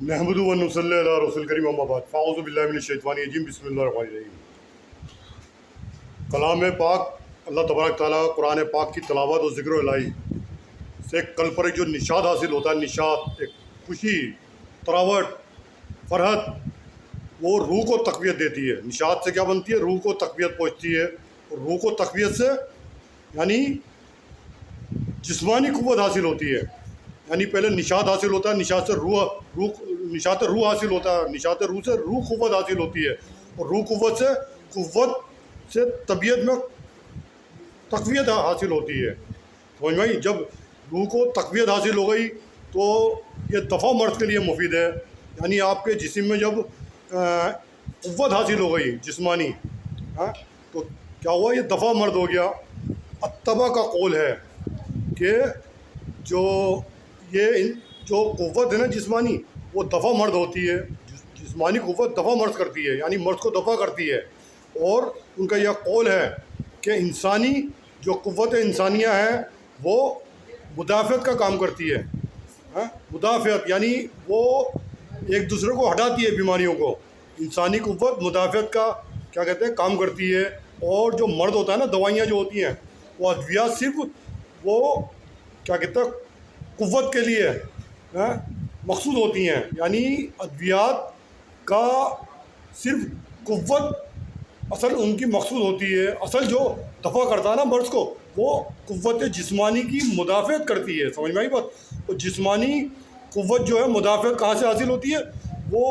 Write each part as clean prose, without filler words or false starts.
नहमदु व नसल्ली अला रसूल करीम अम्मा बाद फ़ाऊज़ु बिल्लाहि मिनश शैतानिर रजीम बिस्मिल्लाहिर रहमानिर रहीम। कलाम पाक अल्लाह तबारक ताला कुरान पाक की तलावत और ज़िक्र इलाही से कल पर एक जो निशात हासिल होता है, निशात एक खुशी, तरावट, फरहत, वो रूह को तक़वियत देती है। निशात से क्या बनती है? रूह को तक़वियत पहुँचती है। और रूह को तक़वियत से यानी जिस्मानी क़ुव्वत हासिल होती है। यानी पहले निशात हासिल होता है, निशात से रूह हासिल होता है, निशात रूह से रूह क़ुव्वत हासिल होती है, और रूह क़ुव्वत से तबीयत में तक़वियत हासिल होती है। समझ में आई? जब रूह को तक़वियत हासिल हो गई तो ये दफ़ा मर्द के लिए मुफीद है। यानी आपके जिस्म में जब क़ुव्वत हासिल हो गई जिस्मानी, हाँ, तो क्या हुआ? ये दफ़ा मर्द हो गया। अत्तबा का कौल है कि जो क़ुव्वत है ना जिस्मानी, वो दफ़ा मर्द होती है। जिस्मानी क़ुव्वत दफ़ा मर्द करती है, यानी मर्द को दफ़ा करती है। और उनका यह कौल है कि इंसानी जो क़ुव्वत इंसानिया है वो मुदाफ़त का काम करती है। मुदाफ़त यानी वो एक दूसरे को हटाती है बीमारियों को। इंसानी क़ुव्वत मुदाफ़त का क्या कहते हैं, काम करती है। और जो मर्द होता है ना, दवाइयाँ जो होती हैं वो अद्वियात सिर्फ वो क्या कहते हैं क़ुव्वत के लिए मक़सूद होती हैं। यानी अद्वियात का सिर्फ क़ुव्वत असल उनकी मक़सूद होती है। असल जो दफ़ा करता है ना मर्ज़ को, वो क़ुव्वत जिस्मानी की मुदाफ़त करती है। समझ में आई बात? तो जिस्मानी क़ुव्वत जो है मुदाफ़त कहाँ से हासिल होती है? वो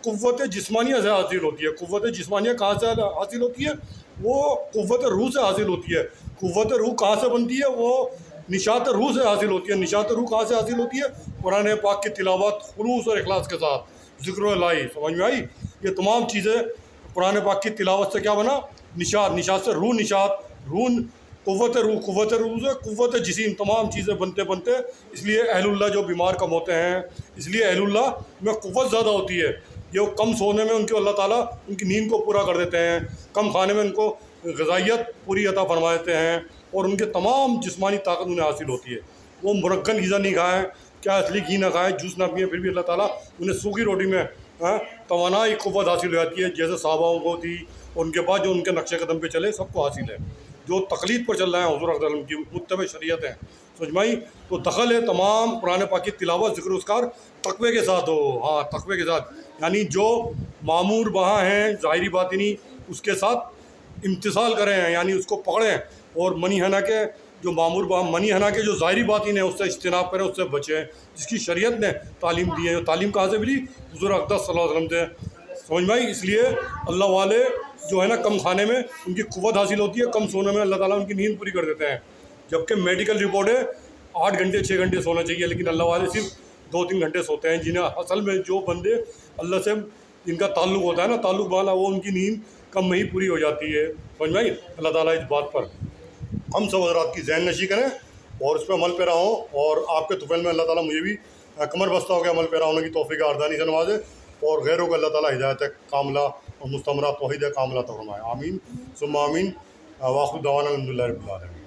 क़ुव्वत जिस्मानिया से हासिल होती है। क़ुव्वत जिस्मानिया कहाँ से हासिल होती है? वो क़ुव्वत रूह से हासिल होती है। क़ुव्वत रूह कहाँ से बनती है? वो निशात रूह से हासिल होती है। निशात रूह कहाँ से हासिल होती है? कुरान पाक की तिलावत खुलूस और इखलास के साथ, ज़िक्र इलाही। समझ में आई? ये तमाम चीज़ें कुरान पाक की तिलावत से क्या बना? निशात, निशात से रूह, निशात रूह, क़ुव्वत रूह से क़ुव्वत जिस्म, तमाम चीज़ें बनते बनते इसलिए अहलुल्लाह जो बीमार कम होते हैं, इसलिए अहलुल्लाह में क़ुव्वत ज़्यादा होती है। ये कम सोने में उनको अल्लाह ताला उनकी नींद को पूरा कर देते हैं, कम खाने में उनको ग़िज़ाइयत पूरी अता फरमा देते हैं, और उनके तमाम जिस्मानी ताकत उन्हें हासिल होती है। वो मुरक्कन ग़िज़ा नहीं खाएँ, क्या असली घी ना खाएँ, जूस ना पिए, फिर भी अल्लाह ताला उन्हें सूखी रोटी में तवानाई क़ुव्वत हासिल हो जाती है, जैसे सहाबाओं को थी। और उनके बाद जो उनके नक्शे कदम पे चले सबको हासिल है। जो तक़लीद पर चल रहे हैं हुज़ूर अक़दर सल्लल्लाहु अलैहि वसल्लम की मुत्तबा शरीयत है। समझ में आई? तो दखल है तमाम कुरान पाक की तिलावत, ज़िक्र उसकार तक़वे के साथ हो। हाँ, तक़वे के साथ, यानी जो मामूर वहाँ हैं ज़ाहिरी बातिनी, उसके साथ इम्तिसाल करें, यानी उसको पकड़ें। और मनी हना के जो मामूर मनी हना के जो ज़ाहिरी बातिन है उससे इज्तिनाब करें, उससे बचें, जिसकी शरीयत ने तालीम दी है। तालीम कहाँ से मिली? हुज़ूर अक़दर सल्लल्लाहु अलैहि वसल्लम से। समझ में आई? इसलिए अल्लाह वाले जो है ना, कम खाने में उनकी क़ुव्वत हासिल होती है, कम सोने में अल्लाह ताला उनकी नींद पूरी कर देते हैं। जबकि मेडिकल रिपोर्ट है 8 घंटे 6 घंटे सोना चाहिए, लेकिन अल्लाह वाले सिर्फ 2-3 घंटे सोते हैं। जिन्हें असल में जो बंदे अल्लाह से जिनका ताल्लुक़ होता है ना, ताल्लुक़ वाला, वो उनकी नींद कम में ही पूरी हो जाती है। समझ में आई? अल्लाह ताला इस बात पर हम सब हज़रात की ज़हन नशी करें और उस पर अमल पैरा हों, और आपके तुफ़ैल में अल्लाह ताला मुझे भी कमर बस्ता होकर अमल पैरा होने की तौफ़ीक़ आरदानी से नवाज़े, और गैरों को अल्लाह ताला हिदायत कामिला और मुस्तमरा तौहीद कामिला तो फरमाए। आमीन सुम्मा आमीन। वाखिर दावाना अल्हम्दुलिल्लाहि रब्बिल आलमीन।